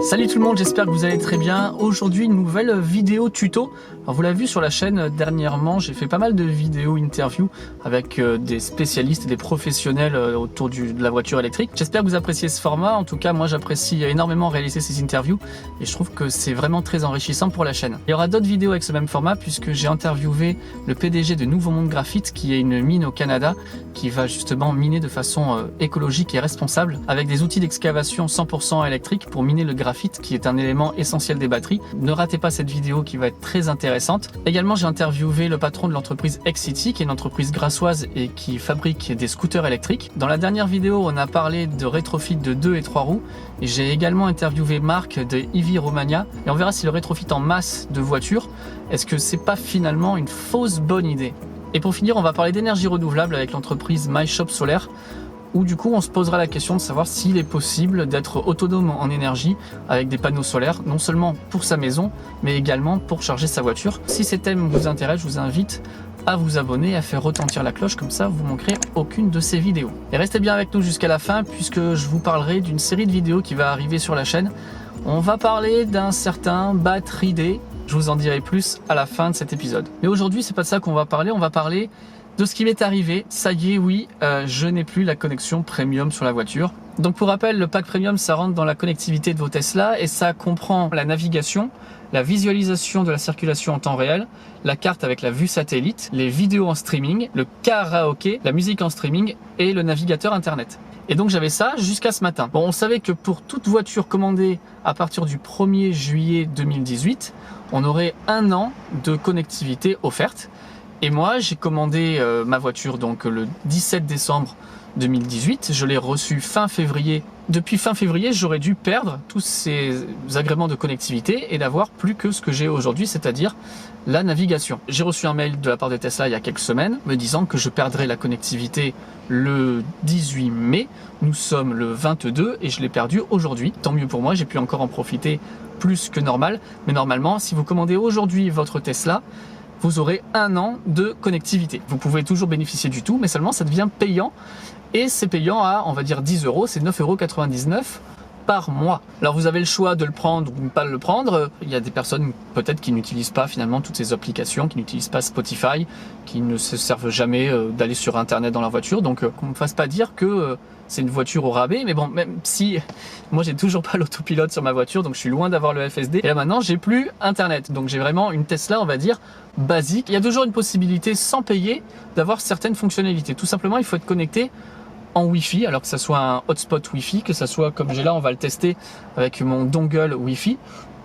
Salut tout le monde, j'espère que vous allez très bien. Aujourd'hui, une nouvelle vidéo tuto. Alors, vous l'avez vu sur la chaîne dernièrement, j'ai fait pas mal de vidéos interviews avec des spécialistes et des professionnels autour de la voiture électrique. J'espère que vous appréciez ce format. En tout cas, moi j'apprécie énormément réaliser ces interviews et je trouve que c'est vraiment très enrichissant pour la chaîne. Il y aura d'autres vidéos avec ce même format puisque j'ai interviewé le PDG de Nouveau Monde Graphite, qui est une mine au Canada qui va justement miner de façon écologique et responsable avec des outils d'excavation 100% électriques pour miner le graphite, qui est un élément essentiel des batteries. Ne ratez pas cette vidéo qui va être très intéressante. Également, j'ai interviewé le patron de l'entreprise X-City, qui est une entreprise grassoise et qui fabrique des scooters électriques. Dans la dernière vidéo, on a parlé de rétrofit de 2 et 3 roues. Et j'ai également interviewé Marc de EV Romania. Et on verra si le rétrofit en masse de voitures, est-ce que c'est pas finalement une fausse bonne idée? Et pour finir, on va parler d'énergie renouvelable avec l'entreprise MyShop Solaire, où du coup on se posera la question de savoir s'il est possible d'être autonome en énergie avec des panneaux solaires, non seulement pour sa maison, mais également pour charger sa voiture. Si ces thèmes vous intéressent, je vous invite à vous abonner et à faire retentir la cloche, comme ça vous manquerez aucune de ces vidéos. Et restez bien avec nous jusqu'à la fin, puisque je vous parlerai d'une série de vidéos qui va arriver sur la chaîne. On va parler d'un certain Battery Day. Je vous en dirai plus à la fin de cet épisode. Mais aujourd'hui, c'est pas de ça qu'on va parler. On va parler de ce qui m'est arrivé. Ça y est, oui, je n'ai plus la connexion premium sur la voiture. Donc pour rappel, le pack premium, ça rentre dans la connectivité de vos Tesla et ça comprend la navigation, la visualisation de la circulation en temps réel, la carte avec la vue satellite, les vidéos en streaming, le karaoké, la musique en streaming et le navigateur internet. Et donc j'avais ça jusqu'à ce matin. Bon, on savait que pour toute voiture commandée à partir du 1er juillet 2018, on aurait 1 an de connectivité offerte. Et moi, j'ai commandé ma voiture donc le 17 décembre 2018. Je l'ai reçue fin février. Depuis fin février, j'aurais dû perdre tous ces agréments de connectivité et d'avoir plus que ce que j'ai aujourd'hui, c'est-à-dire la navigation. J'ai reçu un mail de la part de Tesla il y a quelques semaines me disant que je perdrais la connectivité le 18 mai. Nous sommes le 22 et je l'ai perdu aujourd'hui. Tant mieux pour moi, j'ai pu encore en profiter plus que normal. Mais normalement, si vous commandez aujourd'hui votre Tesla, vous aurez 1 an de connectivité. Vous pouvez toujours bénéficier du tout, mais seulement ça devient payant. Et c'est payant à, on va dire, 10 €, c'est 9,99 € par mois. Alors vous avez le choix de le prendre ou de ne pas le prendre. Il y a des personnes peut-être qui n'utilisent pas finalement toutes ces applications, qui n'utilisent pas Spotify, qui ne se servent jamais d'aller sur Internet dans leur voiture. Donc qu'on ne me fasse pas dire que c'est une voiture au rabais. Mais bon, même si moi j'ai toujours pas l'autopilote sur ma voiture, donc je suis loin d'avoir le FSD. Et là maintenant j'ai plus Internet. Donc j'ai vraiment une Tesla, on va dire, basique. Il y a toujours une possibilité sans payer d'avoir certaines fonctionnalités. Tout simplement, il faut être connecté en Wi-Fi, alors que ça soit un hotspot Wi-Fi, que ça soit comme j'ai là, on va le tester avec mon dongle Wi-Fi,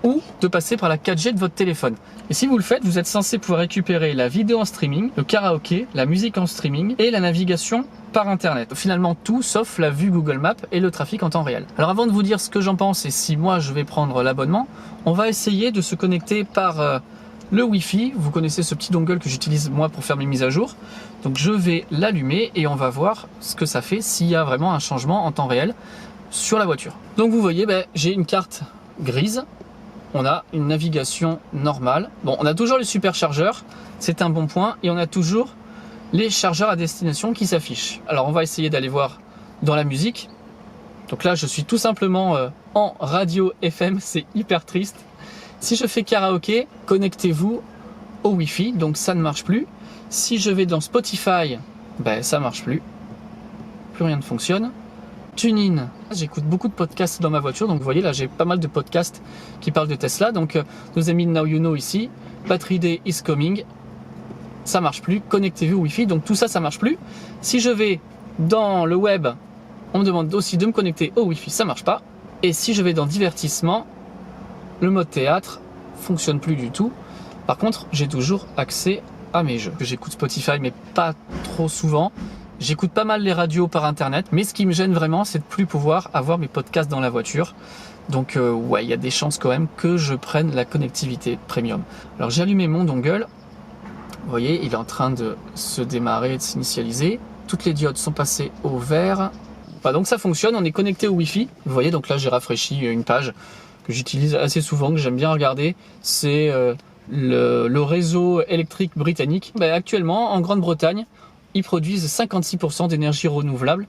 ou de passer par la 4G de votre téléphone. Et si vous le faites, vous êtes censé pouvoir récupérer la vidéo en streaming, le karaoké, la musique en streaming et la navigation par Internet. Finalement tout sauf la vue Google Maps et le trafic en temps réel. Alors avant de vous dire ce que j'en pense et si moi je vais prendre l'abonnement, on va essayer de se connecter par le Wi-Fi. Vous connaissez ce petit dongle que j'utilise moi pour faire mes mises à jour. Donc je vais l'allumer et on va voir ce que ça fait s'il y a vraiment un changement en temps réel sur la voiture. Donc vous voyez, j'ai une carte grise. On a une navigation normale. Bon, on a toujours les superchargeurs, c'est un bon point. Et on a toujours les chargeurs à destination qui s'affichent. Alors on va essayer d'aller voir dans la musique. Donc là je suis tout simplement en radio FM, c'est hyper triste. Si je fais karaoké, connectez-vous au Wi-Fi, donc ça ne marche plus. Si je vais dans Spotify, ça marche plus. Plus rien ne fonctionne. TuneIn, j'écoute beaucoup de podcasts dans ma voiture, donc vous voyez là j'ai pas mal de podcasts qui parlent de Tesla. Donc nous avons mis Now You Know ici, Battery Day is coming, ça marche plus. Connectez-vous au Wi-Fi, donc tout ça, ça marche plus. Si je vais dans le web, on me demande aussi de me connecter au Wi-Fi, ça marche pas. Et si je vais dans divertissement, le mode théâtre fonctionne plus du tout. Par contre, j'ai toujours accès à mes jeux. J'écoute Spotify, mais pas trop souvent. J'écoute pas mal les radios par Internet, mais ce qui me gêne vraiment, c'est de plus pouvoir avoir mes podcasts dans la voiture. Donc ouais, il y a des chances quand même que je prenne la connectivité premium. Alors j'ai allumé mon dongle. Vous voyez, il est en train de se démarrer, de s'initialiser. Toutes les diodes sont passées au vert. Donc ça fonctionne, on est connecté au Wi-Fi. Vous voyez, donc là j'ai rafraîchi une page que j'utilise assez souvent, que j'aime bien regarder. C'est le réseau électrique britannique. Actuellement, en Grande-Bretagne, ils produisent 56% d'énergie renouvelable,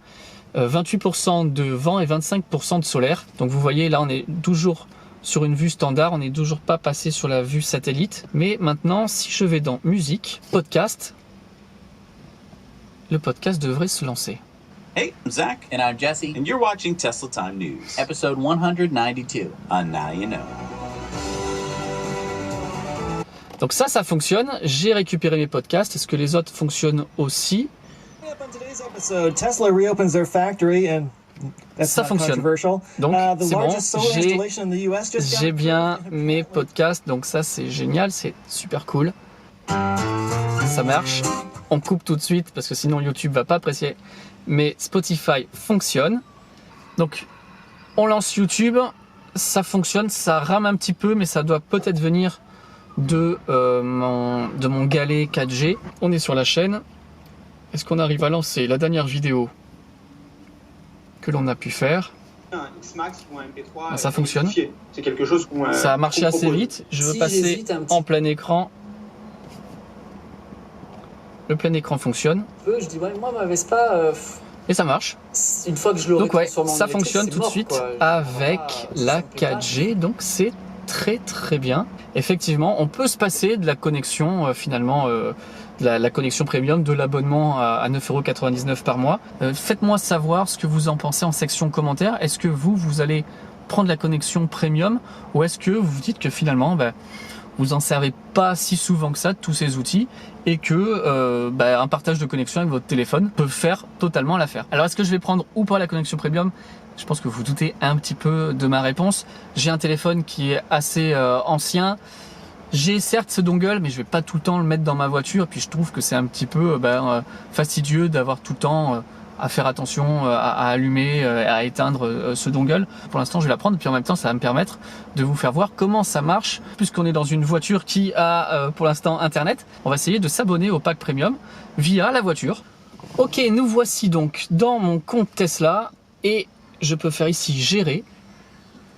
28% de vent et 25% de solaire. Donc vous voyez, là on est toujours sur une vue standard, on n'est toujours pas passé sur la vue satellite. Mais maintenant, si je vais dans musique, podcast, le podcast devrait se lancer. Hey, I'm Zach. And I'm Jesse. And you're watching Tesla Time News. Episode 192. On Now You Know. Donc ça fonctionne. J'ai récupéré mes podcasts. Est-ce que les autres fonctionnent aussi? Tesla reopens their factory and ça fonctionne. Donc c'est bon, j'ai bien mes podcasts, donc ça c'est génial, c'est super cool. Ça marche. On coupe tout de suite parce que sinon YouTube va pas apprécier. Mais Spotify fonctionne. Donc on lance YouTube, ça fonctionne, ça rame un petit peu, mais ça doit peut-être venir de mon galet 4G. On est sur la chaîne. Est-ce qu'on arrive à lancer la dernière vidéo que l'on a pu faire? Ça fonctionne. C'est quelque chose ça a marché assez vite. Je veux passer en plein écran. Le plein écran fonctionne. Je dis ouais, moi ma Vespa. Et ça marche. Une fois que je l'aurai. Donc ouais, ça fonctionne tout de suite avec la 4G. Donc c'est très très bien. Effectivement, on peut se passer de la connexion finalement. La connexion premium, de l'abonnement à 9,99€ par mois. Faites-moi savoir ce que vous en pensez en section commentaires. Est-ce que vous allez prendre la connexion premium ou est-ce que vous vous dites que finalement vous en servez pas si souvent que ça de tous ces outils et que un partage de connexion avec votre téléphone peut faire totalement l'affaire. Alors est-ce que je vais prendre ou pas la connexion premium? Je pense que vous doutez un petit peu de ma réponse. J'ai un téléphone qui est assez ancien. J'ai certes ce dongle, mais je vais pas tout le temps le mettre dans ma voiture. Et puis je trouve que c'est un petit peu fastidieux d'avoir tout le temps à faire attention, à allumer, à éteindre ce dongle. Pour l'instant, je vais la prendre. Puis en même temps, ça va me permettre de vous faire voir comment ça marche. Puisqu'on est dans une voiture qui a pour l'instant Internet, on va essayer de s'abonner au pack premium via la voiture. Ok, nous voici donc dans mon compte Tesla et je peux faire ici gérer.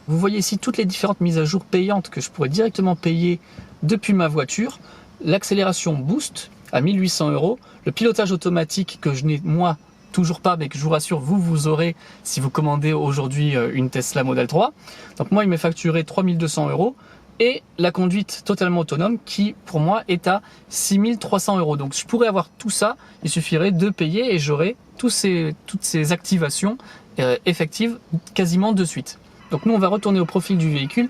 Vous voyez ici toutes les différentes mises à jour payantes que je pourrais directement payer depuis ma voiture. L'accélération Boost à 1800€. Le pilotage automatique que je n'ai moi toujours pas, mais que je vous rassure, vous aurez si vous commandez aujourd'hui une Tesla Model 3. Donc moi, il m'est facturé 3200€. Et la conduite totalement autonome qui, pour moi, est à 6300€. Donc je pourrais avoir tout ça, il suffirait de payer et j'aurai toutes ces activations effectives quasiment de suite. Donc nous, on va retourner au profil du véhicule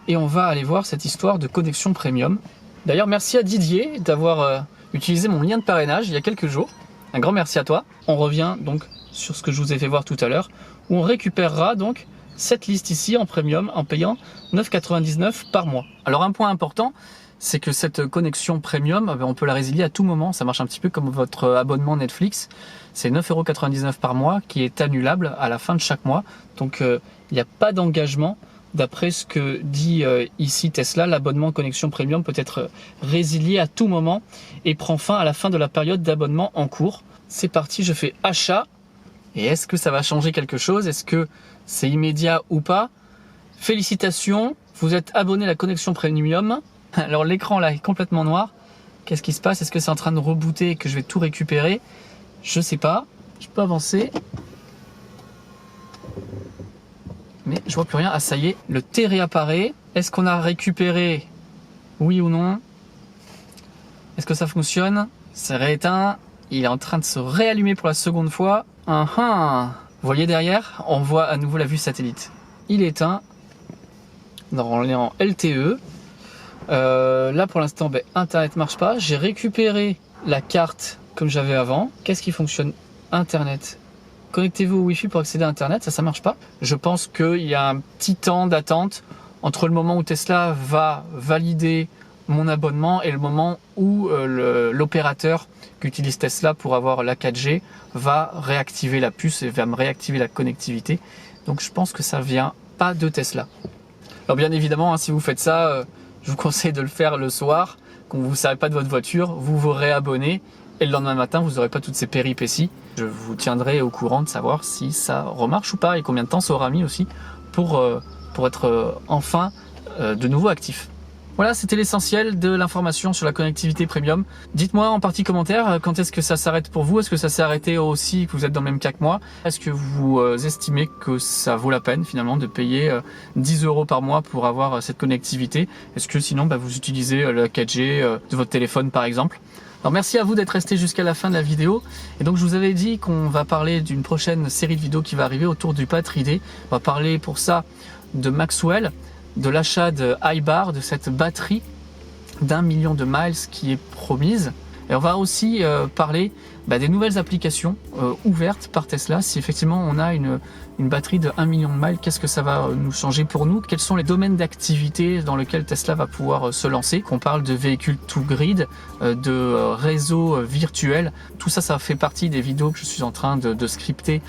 et on va aller voir cette histoire de connexion premium. D'ailleurs, merci à Didier d'avoir utilisé mon lien de parrainage il y a quelques jours. Un grand merci à toi. On revient donc sur ce que je vous ai fait voir tout à l'heure, où on récupérera donc cette liste ici en premium en payant 9,99€ par mois. Alors un point important, c'est que cette connexion premium, on peut la résilier à tout moment. Ça marche un petit peu comme votre abonnement Netflix. C'est 9,99€ par mois qui est annulable à la fin de chaque mois. Donc il n'y a pas d'engagement. D'après ce que dit ici Tesla, l'abonnement connexion premium peut être résilié à tout moment et prend fin à la fin de la période d'abonnement en cours. C'est parti, je fais achat. Et est-ce que ça va changer quelque chose? Est-ce que c'est immédiat ou pas? Félicitations, vous êtes abonné à la connexion premium. Alors l'écran là est complètement noir. Qu'est-ce qui se passe? Est-ce que c'est en train de rebooter et que je vais tout récupérer? Je sais pas. Je peux avancer. Mais je vois plus rien. Ah ça y est, le T réapparaît. Est-ce qu'on a récupéré? Oui ou non? Est-ce que ça fonctionne? C'est rééteint. Il est en train de se réallumer pour la seconde fois. Vous voyez derrière, on voit à nouveau la vue satellite. Il est éteint. On est en LTE. Là pour l'instant, Internet marche pas. J'ai récupéré la carte comme j'avais avant. Qu'est-ce qui fonctionne? Internet. Connectez-vous au Wi-Fi pour accéder à Internet. Ça marche pas. Je pense qu'il y a un petit temps d'attente entre le moment où Tesla va valider mon abonnement et le moment où l'opérateur qu'utilise Tesla pour avoir la 4G va réactiver la puce et va me réactiver la connectivité. Donc je pense que ça vient pas de Tesla. Alors bien évidemment, si vous faites ça, je vous conseille de le faire le soir, quand vous ne savez pas de votre voiture, vous vous réabonnez et le lendemain matin, vous n'aurez pas toutes ces péripéties. Je vous tiendrai au courant de savoir si ça remarche ou pas et combien de temps ça aura mis aussi pour être enfin de nouveau actif. Voilà, c'était l'essentiel de l'information sur la connectivité premium. Dites-moi en partie commentaire quand est-ce que ça s'arrête pour vous. Est-ce que ça s'est arrêté aussi, que vous êtes dans le même cas que moi? Est-ce que vous estimez que ça vaut la peine finalement de payer 10 € par mois pour avoir cette connectivité? Est-ce que sinon vous utilisez le 4G de votre téléphone par exemple? Alors merci à vous d'être resté jusqu'à la fin de la vidéo. Et donc je vous avais dit qu'on va parler d'une prochaine série de vidéos qui va arriver autour du Patry D. On va parler pour ça de Maxwell, de l'achat de iBar, de cette batterie d'1 million de miles qui est promise. Et on va aussi parler des nouvelles applications ouvertes par Tesla. Si effectivement on a une batterie de 1 million de miles, qu'est-ce que ça va nous changer pour nous? Quels sont les domaines d'activité dans lesquels Tesla va pouvoir se lancer? Qu'on parle de véhicules to grid, de réseaux virtuels. Tout ça, ça fait partie des vidéos que je suis en train de scripter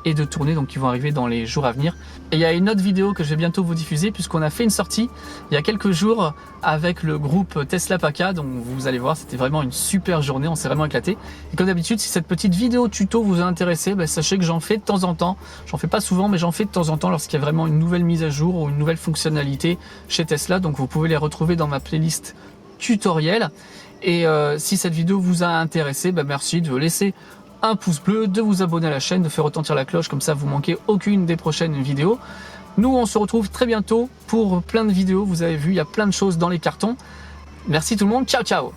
et de tourner, donc qui vont arriver dans les jours à venir. Et il y a une autre vidéo que je vais bientôt vous diffuser puisqu'on a fait une sortie il y a quelques jours avec le groupe Tesla PACA, donc vous allez voir, c'était vraiment une super journée, on s'est vraiment éclaté. Et comme d'habitude, si cette petite vidéo tuto vous a intéressé, sachez que j'en fais de temps en temps, j'en fais pas souvent mais j'en fais de temps en temps lorsqu'il y a vraiment une nouvelle mise à jour ou une nouvelle fonctionnalité chez Tesla, donc vous pouvez les retrouver dans ma playlist tutoriel. Et si cette vidéo vous a intéressé, merci de laisser un pouce bleu, de vous abonner à la chaîne, de faire retentir la cloche, comme ça vous manquez aucune des prochaines vidéos. Nous on se retrouve très bientôt pour plein de vidéos, vous avez vu il y a plein de choses dans les cartons. Merci tout le monde, ciao ciao.